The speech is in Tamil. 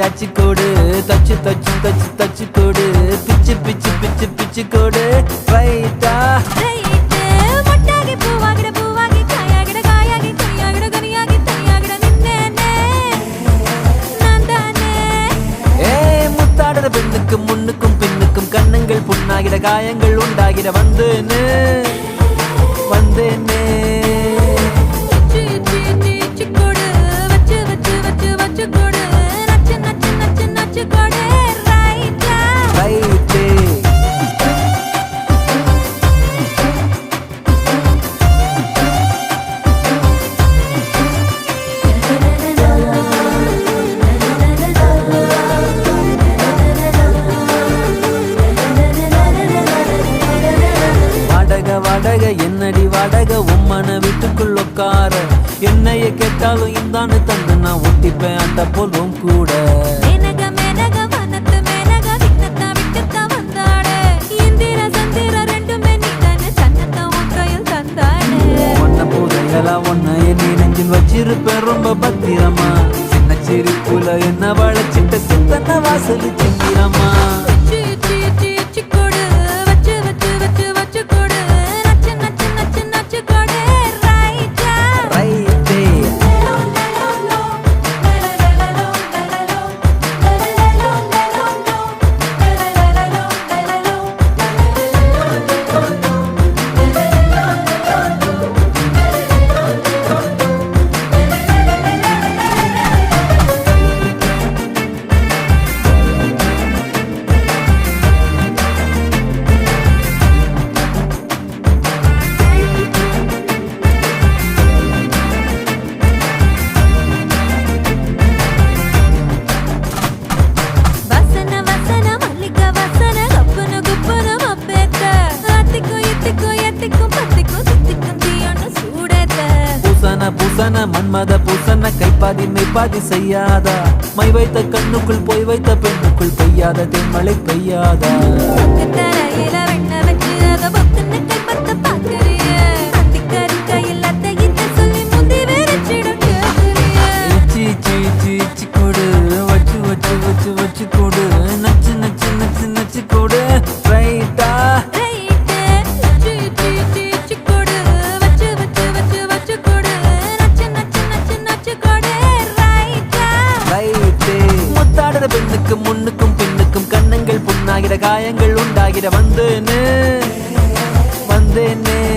அச்சு கோடு தச்சு தச்சு தச்சு தச்சு கோடு பிச்சு பிச்சு பிச்சு பிச்சு கோடு ரைட்டா முத்தாடுற பெண்ணுக்கும் முன்னுக்கும் பின்னுக்கும் கண்ணங்கள் புண்ணாகிற காயங்கள் உண்டாகிற வந்தேன்னு வந்தேன்னு வாடகை என்னடி வாடகை உம்மன வீட்டுக்குள் உட்கார என்னைய கேட்டாலும் இந்தான்னு தந்து நான் ஒட்டிப்பேன் அந்த போலும் கூட ஒன்ன போதைகளா ஒன்ன என்னை நெஞ்சில் வச்சிருப்பேன் ரொம்ப பத்திரமா சின்ன சிரிப்புல என்ன வளைச்சிட்ட சித்தன வாசல் சிங்கிறமா பூசன மன்மத பூசன கைப்பாதி மெய்ப்பாதி செய்யாதா மை வைத்த கண்ணுக்குள் போய் வைத்த பெண்ணுக்குள் பெய்யாத தென்மழை பெய்யாதா கொடு வச்சு வச்சு வச்சு வச்சு கொடு நச்சு நச்சு நச்சு நச்சு கொடு ரைட்டா பெண்ணுக்கும் முன்னுக்கும் பின்னுக்கும் கண்ணங்கள் புண்ணாகிற காயங்கள் உண்டாகிற வந்தேன்னு வந்தேன்னு